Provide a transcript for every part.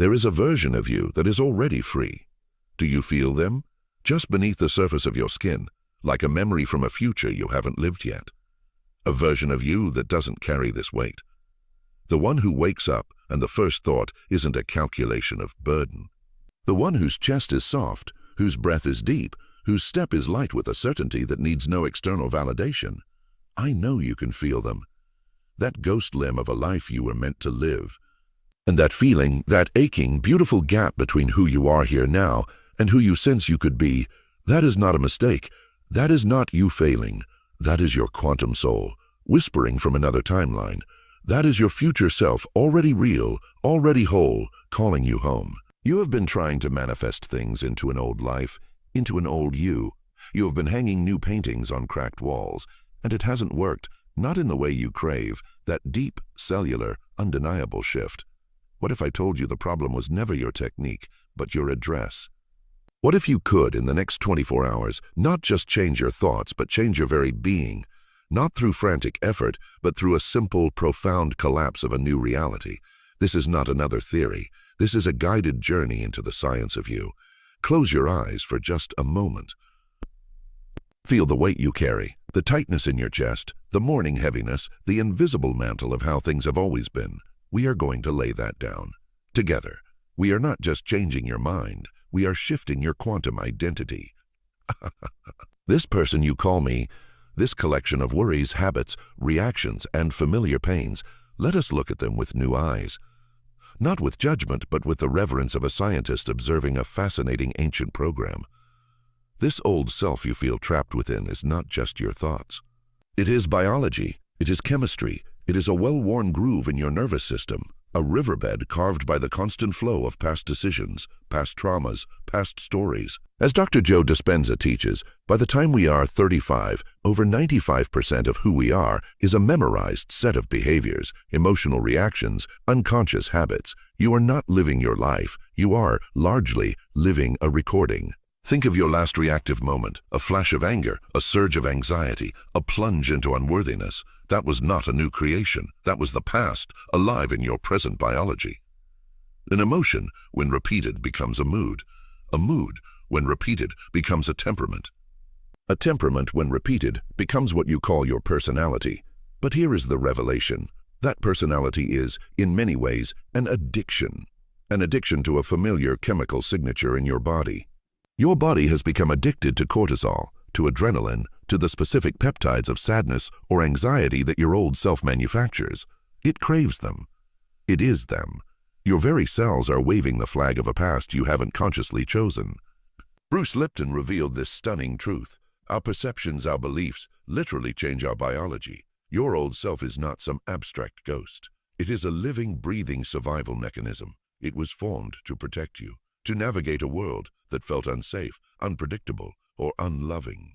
There is a version of you that is already free. Do you feel them? Just beneath the surface of your skin, like a memory from a future you haven't lived yet. A version of you that doesn't carry this weight. The one who wakes up and the first thought isn't a calculation of burden. The one whose chest is soft, whose breath is deep, whose step is light with a certainty that needs no external validation. I know you can feel them. That ghost limb of a life you were meant to live. And that feeling, that aching, beautiful gap between who you are here now and who you sense you could be, that is not a mistake. That is not you failing. That is your quantum soul, whispering from another timeline. That is your future self, already real, already whole, calling you home. You have been trying to manifest things into an old life, into an old you. You have been hanging new paintings on cracked walls, and it hasn't worked, not in the way you crave, that deep, cellular, undeniable shift. What if I told you the problem was never your technique, but your address? What if you could, in the next 24 hours, not just change your thoughts, but change your very being? Not through frantic effort, but through a simple, profound collapse of a new reality. This is not another theory. This is a guided journey into the science of you. Close your eyes for just a moment. Feel the weight you carry, the tightness in your chest, the morning heaviness, the invisible mantle of how things have always been. We are going to lay that down. Together. We are not just changing your mind. We are shifting your quantum identity. This person you call me, this collection of worries, habits, reactions, and familiar pains, let us look at them with new eyes. Not with judgment, but with the reverence of a scientist observing a fascinating ancient program. This old self you feel trapped within is not just your thoughts. It is biology, it is chemistry, it is a well-worn groove in your nervous system, a riverbed carved by the constant flow of past decisions, past traumas, past stories. As Dr. Joe Dispenza teaches, by the time we are 35, over 95% of who we are is a memorized set of behaviors, emotional reactions, unconscious habits. You are not living your life. You are, largely, living a recording. Think of your last reactive moment, a flash of anger, a surge of anxiety, a plunge into unworthiness. That was not a new creation. That was the past, alive in your present biology. An emotion, when repeated, becomes a mood. A mood, when repeated, becomes a temperament. A temperament, when repeated, becomes what you call your personality. But here is the revelation. That personality is, in many ways, an addiction. An addiction to a familiar chemical signature in your body. Your body has become addicted to cortisol, to adrenaline, to the specific peptides of sadness or anxiety that your old self manufactures. It craves them. It is them. Your very cells are waving the flag of a past you haven't consciously chosen. Bruce Lipton revealed this stunning truth. Our perceptions, our beliefs, literally change our biology. Your old self is not some abstract ghost. It is a living, breathing survival mechanism. It was formed to protect you, to navigate a world that felt unsafe, unpredictable, or unloving.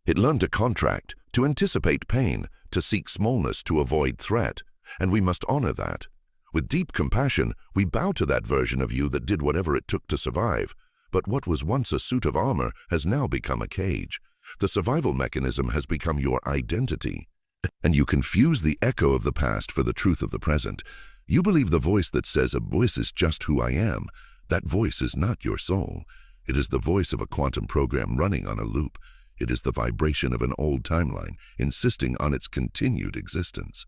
It learned to contract, to anticipate pain, to seek smallness, to avoid threat, and we must honor that. With deep compassion, we bow to that version of you that did whatever it took to survive. But what was once a suit of armor has now become a cage. The survival mechanism has become your identity. And you confuse the echo of the past for the truth of the present. You believe the voice that says, "This is just who I am." That voice is not your soul. It is the voice of a quantum program running on a loop. It is the vibration of an old timeline, insisting on its continued existence.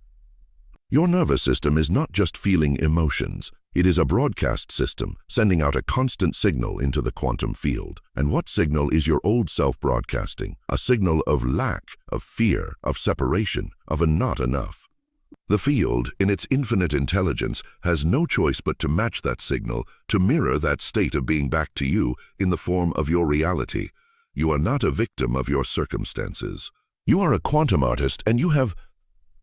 Your nervous system is not just feeling emotions. It is a broadcast system, sending out a constant signal into the quantum field. And what signal is your old self broadcasting? A signal of lack, of fear, of separation, of a not enough. The field, in its infinite intelligence, has no choice but to match that signal, to mirror that state of being back to you in the form of your reality. You are not a victim of your circumstances. You are a quantum artist, and you have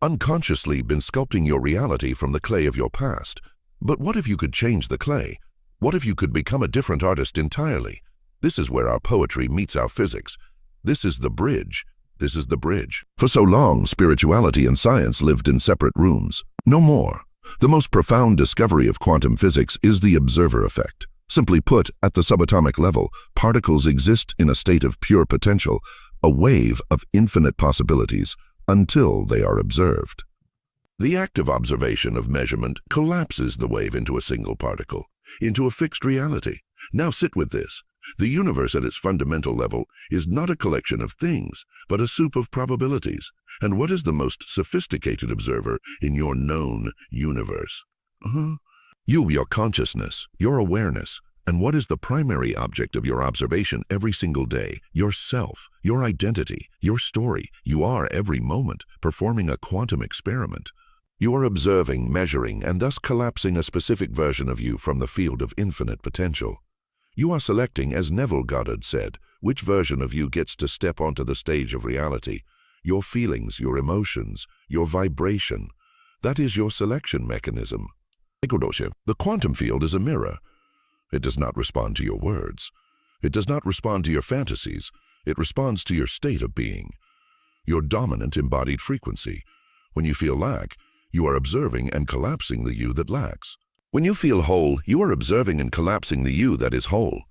unconsciously been sculpting your reality from the clay of your past. But what if you could change the clay? What if you could become a different artist entirely? This is where our poetry meets our physics. This is the bridge. This is the bridge. For so long, spirituality and science lived in separate rooms. No more. The most profound discovery of quantum physics is the observer effect. Simply put, at the subatomic level, particles exist in a state of pure potential, a wave of infinite possibilities, until they are observed. The act of observation, of measurement, collapses the wave into a single particle. into a fixed reality. Now sit with this. The universe at its fundamental level is not a collection of things, but a soup of probabilities. And what is the most sophisticated observer in your known universe? You, your consciousness, your awareness. And what is the primary object of your observation every single day? Yourself, your identity, your story. You are every moment performing a quantum experiment. You are observing, measuring, and thus collapsing a specific version of you from the field of infinite potential. You are selecting, as Neville Goddard said, which version of you gets to step onto the stage of reality. Your feelings, your emotions, your vibration. That is your selection mechanism. The quantum field is a mirror. It does not respond to your words. It does not respond to your fantasies. It responds to your state of being, your dominant embodied frequency. When you feel lack, you are observing and collapsing the you that lacks. When you feel whole, you are observing and collapsing the you that is whole.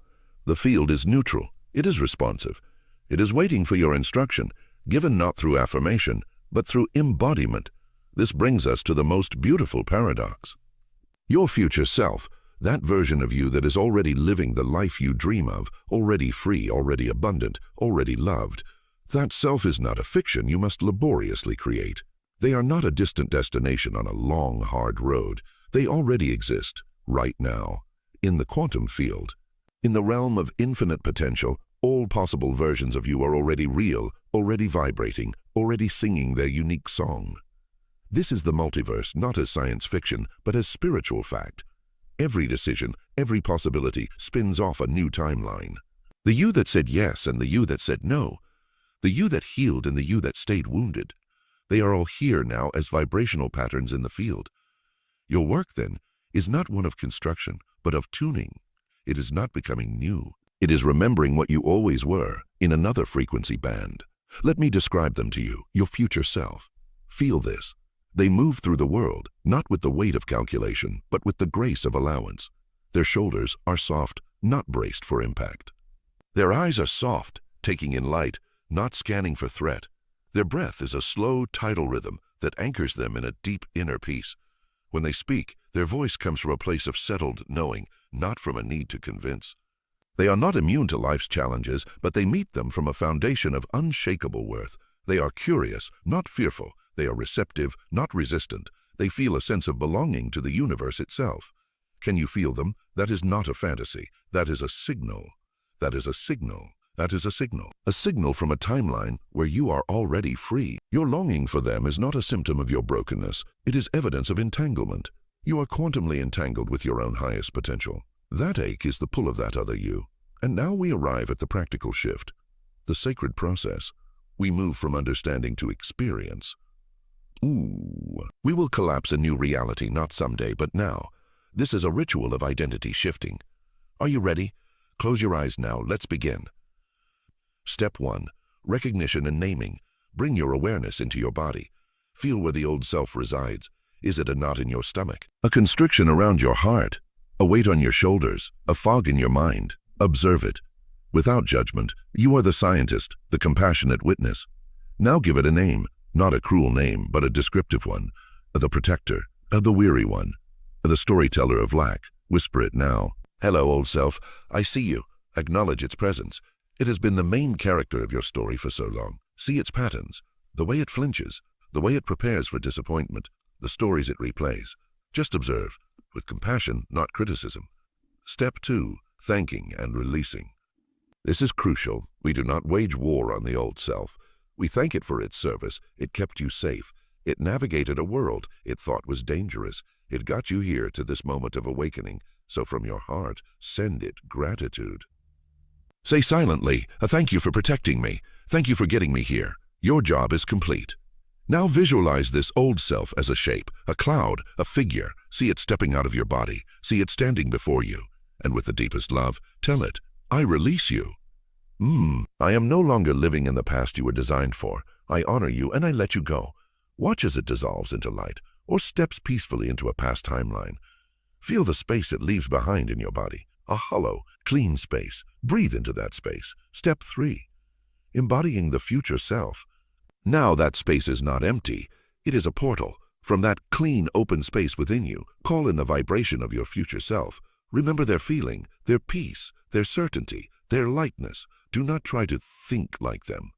The field is neutral. It is responsive. It is waiting for your instruction, given not through affirmation, but through embodiment. This brings us to the most beautiful paradox. Your future self, that version of you that is already living the life you dream of, already free, already abundant, already loved, that self is not a fiction you must laboriously create. They are not a distant destination on a long, hard road. They already exist, right now, in the quantum field. In the realm of infinite potential, all possible versions of you are already real, already vibrating, already singing their unique song. This is the multiverse not as science fiction, but as spiritual fact. Every decision, every possibility spins off a new timeline. The you that said yes and the you that said no. The you that healed and the you that stayed wounded. They are all here now as vibrational patterns in the field. Your work, then, is not one of construction, but of tuning. It is not becoming new. It is remembering what you always were in another frequency band. Let me describe them to you, your future self. Feel this. They move through the world, not with the weight of calculation, but with the grace of allowance. Their shoulders are soft, not braced for impact. Their eyes are soft, taking in light, not scanning for threat. Their breath is a slow tidal rhythm that anchors them in a deep inner peace. When they speak, their voice comes from a place of settled knowing, not from a need to convince. They are not immune to life's challenges, but they meet them from a foundation of unshakable worth. They are curious, not fearful. They are receptive, not resistant. They feel a sense of belonging to the universe itself. Can you feel them? That is not a fantasy. That is a signal. That is a signal. That is a signal. A signal from a timeline where you are already free. Your longing for them is not a symptom of your brokenness. It is evidence of entanglement. You are quantumly entangled with your own highest potential. That ache is the pull of that other you. And now we arrive at the practical shift, the sacred process. We move from understanding to experience. We will collapse a new reality not someday, but now. This is a ritual of identity shifting. Are you ready? Close your eyes now. Let's begin. Step 1. Recognition and naming. Bring your awareness into your body. Feel where the old self resides. Is it a knot in your stomach? A constriction around your heart? A weight on your shoulders? A fog in your mind? Observe it. Without judgment, you are the scientist, the compassionate witness. Now give it a name. Not a cruel name, but a descriptive one. The protector, the weary one, the storyteller of lack. Whisper it now. Hello, old self. I see you. Acknowledge its presence. It has been the main character of your story for so long. See its patterns, the way it flinches, the way it prepares for disappointment, the stories it replays. Just observe, with compassion, not criticism. Step 2. Thanking and releasing. This is crucial. We do not wage war on the old self. We thank it for its service. It kept you safe. It navigated a world it thought was dangerous. It got you here to this moment of awakening. So from your heart, send it gratitude. Say silently, thank you for protecting me. Thank you for getting me here. Your job is complete. Now visualize this old self as a shape, a cloud, a figure. See it stepping out of your body. See it standing before you. And with the deepest love, tell it, I release you. I am no longer living in the past you were designed for. I honor you and I let you go. Watch as it dissolves into light or steps peacefully into a past timeline. Feel the space it leaves behind in your body. A hollow, clean space. Breathe into that space. Step 3. Embodying the future self. Now that space is not empty. It is a portal. From that clean, open space within you, call in the vibration of your future self. Remember their feeling, their peace, their certainty, their lightness. Do not try to think like them.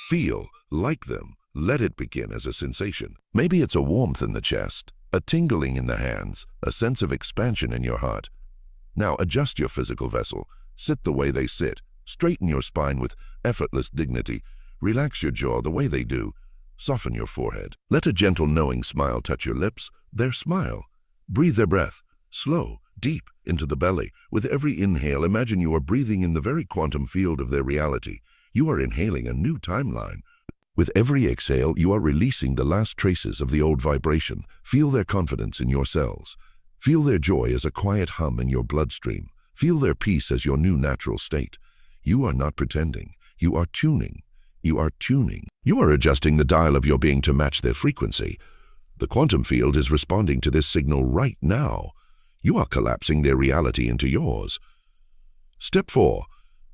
Feel like them. Let it begin as a sensation. Maybe it's a warmth in the chest, a tingling in the hands, a sense of expansion in your heart. Now adjust your physical vessel. Sit the way they sit. Straighten your spine with effortless dignity. Relax your jaw the way they do. Soften your forehead. Let a gentle knowing smile touch your lips. Their smile. Breathe their breath. Slow, deep, into the belly. With every inhale, imagine you are breathing in the very quantum field of their reality. You are inhaling a new timeline. With every exhale, you are releasing the last traces of the old vibration. Feel their confidence in your cells. Feel their joy as a quiet hum in your bloodstream. Feel their peace as your new natural state. You are not pretending. You are tuning. You are tuning. You are adjusting the dial of your being to match their frequency. The quantum field is responding to this signal right now. You are collapsing their reality into yours. Step 4.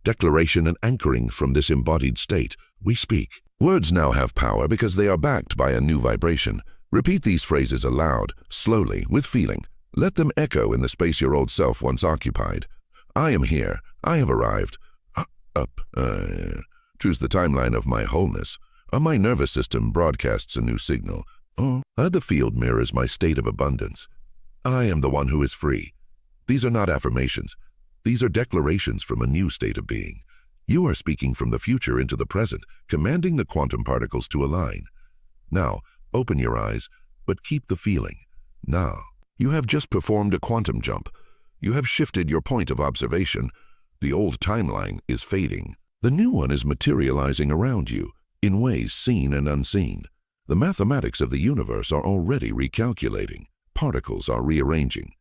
Declaration and anchoring from this embodied state. We speak. Words now have power because they are backed by a new vibration. Repeat these phrases aloud, slowly, with feeling. Let them echo in the space your old self once occupied. I am here. I have arrived. Choose the timeline of my wholeness. My nervous system broadcasts a new signal. The field mirrors my state of abundance. I am the one who is free. These are not affirmations. These are declarations from a new state of being. You are speaking from the future into the present, commanding the quantum particles to align. Now, open your eyes, but keep the feeling. Now, you have just performed a quantum jump. You have shifted your point of observation. The old timeline is fading. The new one is materializing around you, in ways seen and unseen. The mathematics of the universe are already recalculating. Particles are rearranging.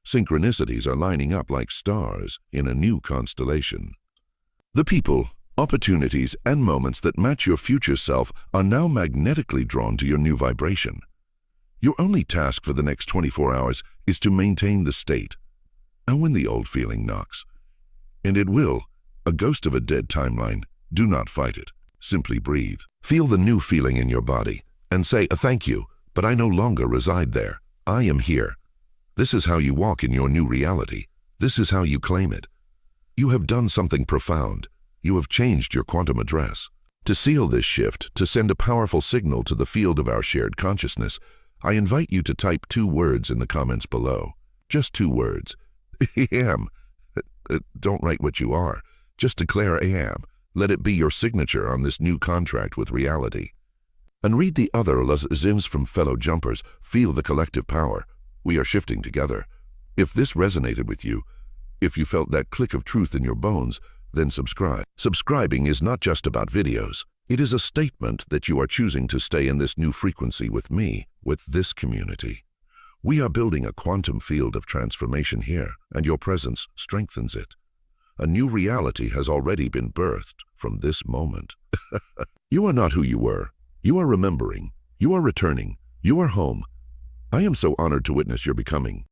Synchronicities are lining up like stars in a new constellation. The people, opportunities, and moments that match your future self are now magnetically drawn to your new vibration. Your only task for the next 24 hours is to maintain the state. And when the old feeling knocks, and it will, a ghost of a dead timeline, do not fight it. Simply breathe. Feel the new feeling in your body and say, thank you, but I no longer reside there. I am here. This is how you walk in your new reality. This is how you claim it. You have done something profound. You have changed your quantum address. To seal this shift, to send a powerful signal to the field of our shared consciousness, I invite you to type 2 words in the comments below. Just 2 words. I am. Don't write what you are. Just declare I am. Let it be your signature on this new contract with reality. And read the other zims from fellow jumpers. Feel the collective power. We are shifting together. If this resonated with you, if you felt that click of truth in your bones, then subscribe. Subscribing is not just about videos. It is a statement that you are choosing to stay in this new frequency with me, with this community. We are building a quantum field of transformation here, and your presence strengthens it. A new reality has already been birthed from this moment. You are not who you were. You are remembering. You are returning. You are home. I am so honored to witness your becoming.